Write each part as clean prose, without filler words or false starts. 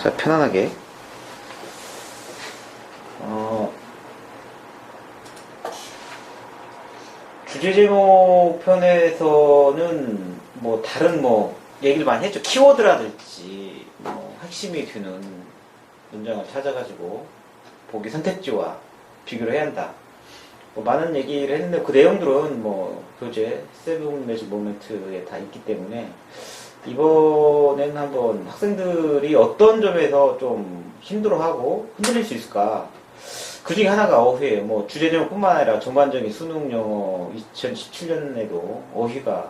자, 편안하게. 주제 제목 편에서는 뭐 다른 뭐 얘기를 많이 했죠. 키워드라든지 뭐 핵심이 되는 문장을 찾아가지고 보기 선택지와 비교를 해야 한다. 뭐 많은 얘기를 했는데 그 내용들은 뭐 교재 세븐 매직 모멘트에 다 있기 때문에 이번에는 한번 학생들이 어떤 점에서 좀 힘들어하고 흔들릴 수 있을까. 그 중에 하나가 어휘예요. 뭐 주제 제목뿐만 아니라 전반적인 수능 영어 2017년에도 어휘가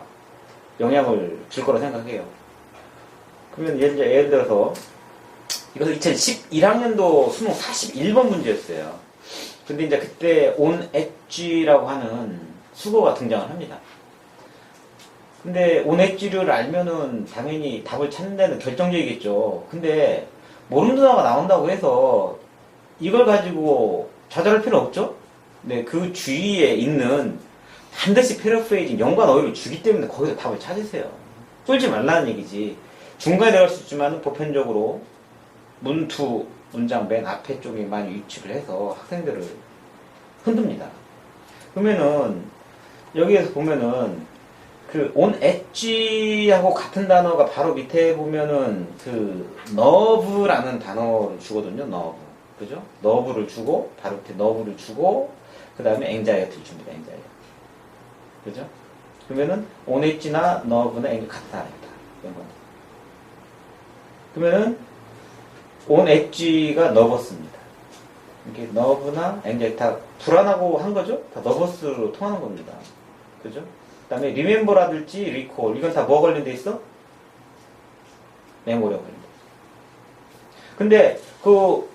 영향을 줄 거라 생각해요. 그러면 예를 들어서 이것은 2011학년도 수능 41번 문제였어요. 근데 이제 그때 on edge라고 하는 수거가 등장을 합니다. 근데 on edge를 알면은 당연히 답을 찾는 데는 결정적이겠죠. 근데 모르는 단어가 나온다고 해서 이걸 가지고 좌절할 필요는 없죠? 네, 그 주위에 있는 반드시 패러프레이징, 연관 어휘를 주기 때문에 거기서 답을 찾으세요. 쫄지 말라는 얘기지. 중간에 들어갈 수 있지만 보편적으로 문투, 문장 맨 앞에 쪽에 많이 위치를 해서 학생들을 흔듭니다. 그러면은 여기에서 보면은 그 on edge하고 같은 단어가 바로 밑에 보면은 그 nerve라는 단어를 주거든요. nerve. 그죠? nerve를 주고 바로 밑에 nerve를 주고 그 다음에 anxiety를 줍니다. anxiety. 그죠? 그러면은 on edge나 nerve나 anxiety 같은 단어입니다. 그러면은 on edge가 nervous입니다. 이렇게 nerve나 anxiety 다 불안하고 한 거죠? 다 nervous로 통하는 겁니다. 그죠? 그 다음에 remember라든지 recall 이건 다 뭐 관련돼 있어? 메모리와 관련돼 있어. 근데 그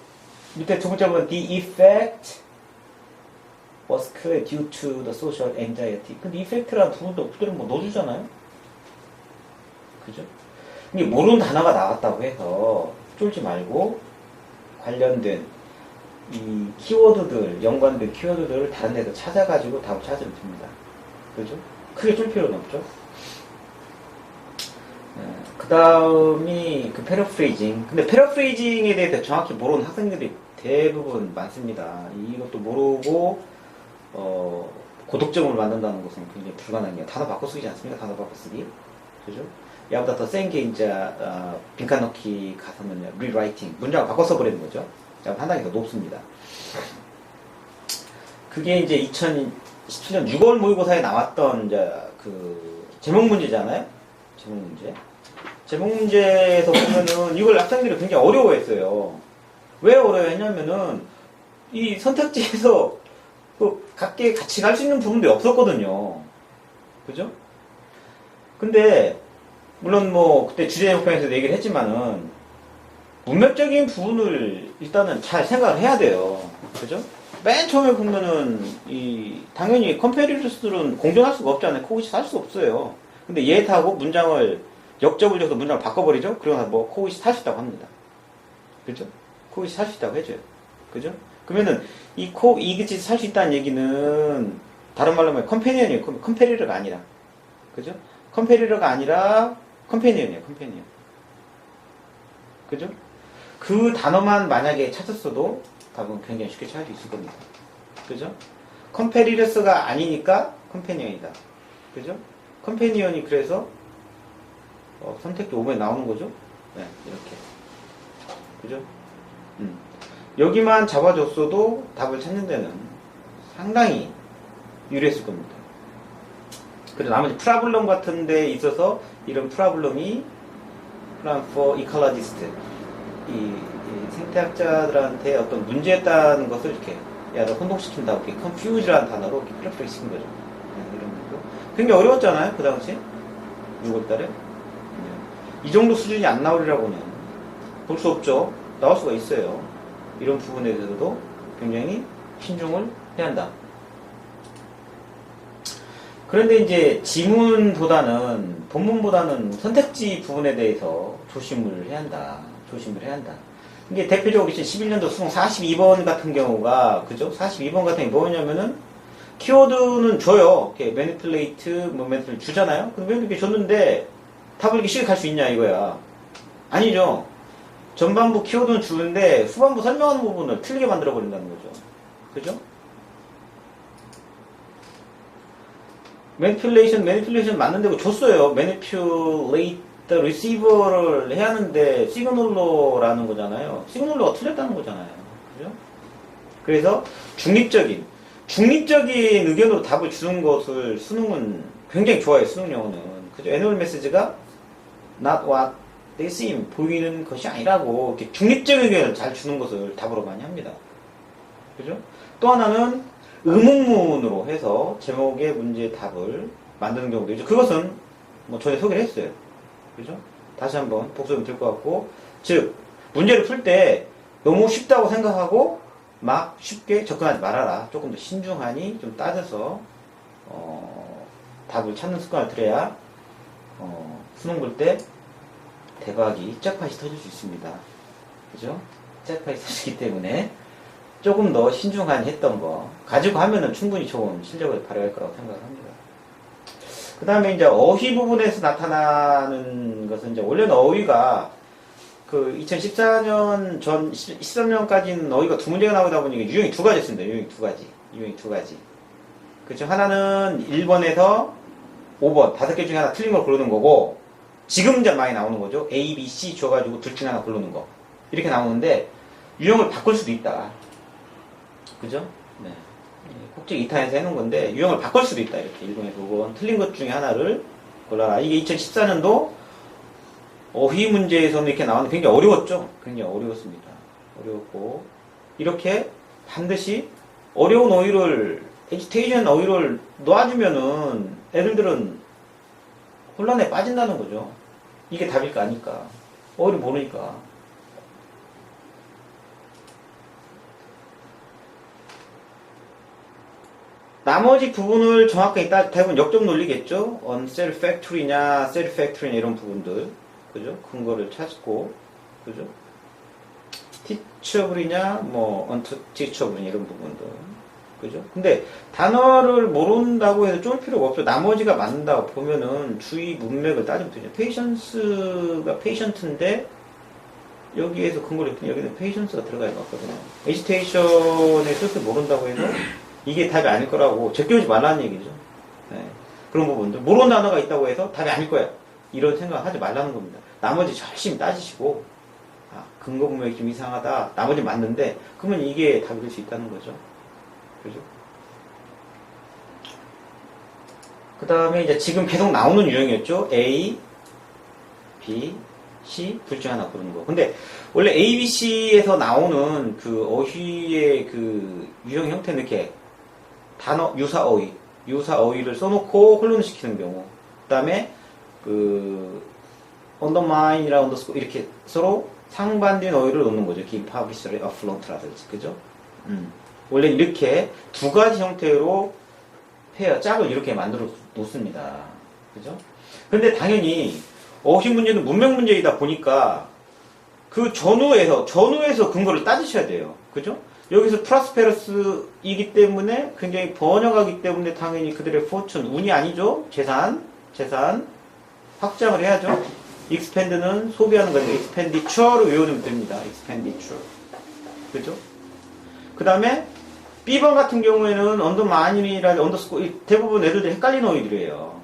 밑에 두 번째 보면 the effect was clear due to the social anxiety. 근데 effect라는 부분도 그대로 뭐 넣어주잖아요? 그죠? 이게 모르는 단어가 나왔다고 해서 쫄지 말고 관련된 이 키워드들, 연관된 키워드들을 다른 데서 찾아가지고 답을 찾으면 됩니다. 그죠? 크게 쫄 필요는 없죠? 그 다음이 그 패러프레이징. 근데 패러프레이징에 대해서 정확히 모르는 학생들이 대부분 많습니다. 이것도 모르고 고독점을 만든다는 것은 굉장히 불가능해요. 단어 바꿔 쓰지 않습니까? 단어 바꿔 쓰기. 그죠? 야보다 더 센 게 이제 빈칸 넣기 가서는 rewriting. 문장을 바꿔 써버리는 거죠. 한 단계 더 높습니다. 그게 이제 2017년 6월 모의고사에 나왔던 이제 그 제목 문제잖아요. 제목 문제. 제목 문제에서 보면은 이걸 학생들이 굉장히 어려워했어요. 왜 어려워했냐면은 이 선택지에서 그 각기 같이 갈 수 있는 부분들이 없었거든요. 그죠? 근데 물론 뭐 그때 주제 제목편에서 얘기를 했지만은 문맥적인 부분을 일단은 잘 생각을 해야 돼요. 그죠? 맨 처음에 보면은 당연히 컴페리터스들은 공존할 수가 없잖아요. 코굿이 살 수 없어요. 근데 얘 타고 문장을 역접을 줘서 문장을 바꿔버리죠? 그러면 뭐 코굿이 살 수 있다고 합니다. 그죠? 코굿이 살 수 있다고 해줘요. 그죠? 그러면은 이것이 살 수 있다는 얘기는 다른 말로 하면 컴패니언이에요. 컴페리러가 아니라. 그죠? 컴페리러가 아니라 컴패니언이에요. 컴패니언. 그죠? 그 단어만 만약에 찾았어도 답은 굉장히 쉽게 찾을 수 있을 겁니다. 그죠? 컴페리러스가 아니니까 컴패니언이다. 그죠? 컴패니언이 그래서 선택도 5번에 나오는 거죠? 네, 이렇게. 그죠? 여기만 잡아줬어도 답을 찾는 데는 상당히 유리했을 겁니다. 그리고 나머지 프라블럼 같은 데 있어서 이런 프라블럼이 plan for ecologist 이 생태학자들한테 어떤 문제였다는 것을 이렇게 혼동시킨다고 이렇게 confuse라는 단어로 이렇게 패러프레이즈 시킨 거죠. 네, 이런 것도 굉장히 어려웠잖아요, 그 당시 6월달에. 이 정도 수준이 안 나오리라고는 볼 수 없죠. 나올 수가 있어요. 이런 부분에 대해서도 굉장히 신중을 해야 한다. 그런데 이제 지문보다는 본문보다는 선택지 부분에 대해서 조심을 해야 한다. 조심을 해야 한다. 이게 대표적으로 2011년도 수능 42번 같은 경우가 그죠? 42번 같은 게 뭐냐면은 키워드는 줘요. 이렇게 manipulate, moment를 주잖아요. 근데 왜 이렇게 줬는데 답을 이렇게 쉽게 갈 수 있냐 이거야. 아니죠. 전반부 키워드는 주는데 후반부 설명하는 부분을 틀리게 만들어 버린다는 거죠. 그죠? 매니플레이션 맞는데 줬어요. manipulate the receiver를 해야 하는데 시그널러라는 거잖아요. 시그널러가 틀렸다는 거잖아요. 그죠? 그래서 중립적인 의견으로 답을 주는 것을 수능은 굉장히 좋아해요. 수능 영어는. 그죠? 애널 메시지가 not what they seem 보이는 것이 아니라고 이렇게 중립적 의견을 잘 주는 것을 답으로 많이 합니다. 그죠? 또 하나는 의문문으로 해서 제목의 문제의 답을 만드는 경우도 있죠. 그것은 뭐 전에 소개를 했어요. 그죠? 다시 한번 복습하면 될 것 같고, 즉 문제를 풀 때 너무 쉽다고 생각하고 막 쉽게 접근하지 말아라. 조금 더 신중하니 좀 따져서 답을 찾는 습관을 들여야 수능 볼 때 대박이 짝팟이 터질 수 있습니다. 그죠? 짝팟이 터지기 때문에 조금 더 신중하니 했던 거 가지고 하면은 충분히 좋은 실력을 발휘할 거라고 생각을 합니다. 그 다음에 이제 어휘 부분에서 나타나는 것은 이제 원래는 어휘가 그 2014년 전 13년까지는 어휘가 두 문제가 나오다 보니까 유형이 두 가지였습니다. 유형이 두 가지. 그렇죠. 하나는 1번에서 5번 5개 중에 하나 틀린 걸 고르는 거고, 지금 이제 많이 나오는 거죠. A, B, C 줘가지고 둘 중에 하나 고르는 거. 이렇게 나오는데 유형을 바꿀 수도 있다. 그죠? 네. 국제 2탄에서 해놓은 건데 유형을 바꿀 수도 있다. 이렇게 1번에서 5번 틀린 것 중에 하나를 골라라. 이게 2014년도 어휘 문제에서는 이렇게 나왔는데 굉장히 어려웠죠. 굉장히 어려웠습니다. 어려웠고, 이렇게 반드시 어려운 어휘를, 에듀테이션 어휘를 놓아주면은 애들은 혼란에 빠진다는 거죠. 이게 답일까 아닐까. 어휘를 모르니까. 나머지 부분을 정확하게 대부분 역적 논리겠죠. unsatisfactory냐, satisfactory냐 이런 부분들. 그죠? 근거를 찾고, 그죠? teachable이냐, 뭐, unteachable이냐 이런 부분들. 그죠? 근데 단어를 모른다고 해서 쫄 필요가 없어요. 나머지가 맞는다고 보면은 주의 문맥을 따지면 되죠. patience가 patient인데, 여기에서 근거를 했더니 여기는 patience가 들어가야 맞거든요. agitation의 뜻을 모른다고 해서 이게 답이 아닐 거라고 제껴오지 말라는 얘기죠. 네. 그런 부분들. 모르는 단어가 있다고 해서 답이 아닐 거야. 이런 생각 하지 말라는 겁니다. 나머지 열심히 따지시고, 근거 분명히 좀 이상하다. 나머지 맞는데, 그러면 이게 답이 될 수 있다는 거죠. 그죠? 그 다음에 이제 지금 계속 나오는 유형이었죠. A, B, C, 둘 중에 하나 고르는 거. 근데 원래 A, B, C에서 나오는 그 어휘의 그 유형 형태는 이렇게 단어, 유사 어휘를 써놓고 혼론시키는 경우. 그 다음에 undermine이랑 underscore 이렇게 서로 상반된 어휘를 놓는 거죠. give, publish, affront라든지. 그죠? 원래 이렇게 두 가지 형태로 짝을 이렇게 만들어 놓습니다. 그죠? 근데 당연히 어휘 문제는 문맥 문제이다 보니까 그 전후에서 근거를 따지셔야 돼요. 그죠? 여기서 프라스페러스이기 때문에 굉장히 번역하기 때문에 당연히 그들의 포춘, 운이 아니죠? 재산 확장을 해야죠. expand는 소비하는 거니까 expenditure로 외우면 됩니다. expenditure. 그죠? 그 다음에 B번 같은 경우에는 undermine이라든지 underscore 대부분 애들이 헷갈리는 어휘들이에요.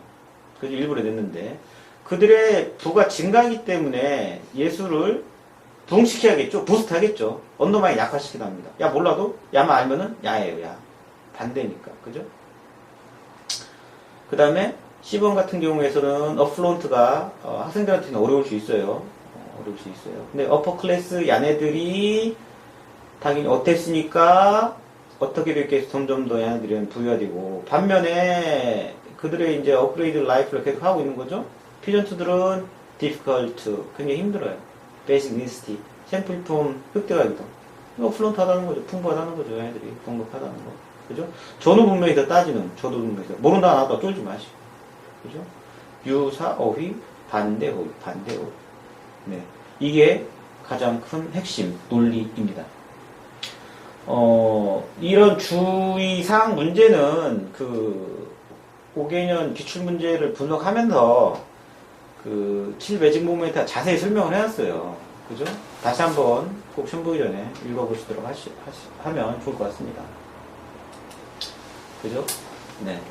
그죠? 일부러 냈는데 그들의 부가 증가하기 때문에 예수를 부흥시켜야겠죠. 부스트하겠죠. 언더마인 약화시키다 합니다. 야 몰라도 야만 알면은 야예요. 야 반대니까. 그죠? 그 다음에 C번 같은 경우에서는 어플론트가 학생들한테는 어려울 수 있어요. 근데 어퍼 클래스 야네들이 당연히 어땠으니까 어떻게 됐겠어. 점점 더 야네들은 부유화되고, 반면에 그들의 이제 업그레이드 라이프를 계속 하고 있는 거죠. 피전트들은 difficult, 굉장히 힘들어요. 베이직 니스티, 샘플품 획득하기도. 어플론트 하다는 거죠. 풍부하다는 거죠. 애들이 공급하다는 거. 그죠? 전후 분명히 따지는, 저도 분명히 모른다 하나도 쫄지 마시고. 그죠? 유사, 어휘, 반대, 어휘. 네. 이게 가장 큰 핵심 논리입니다. 이런 주의사항 문제는 5개년 기출문제를 분석하면서 7매직 모멘트 자세히 설명을 해놨어요. 그죠? 다시 한번 꼭 시험 보기 전에 읽어보시도록 하면 좋을 것 같습니다. 그죠? 네.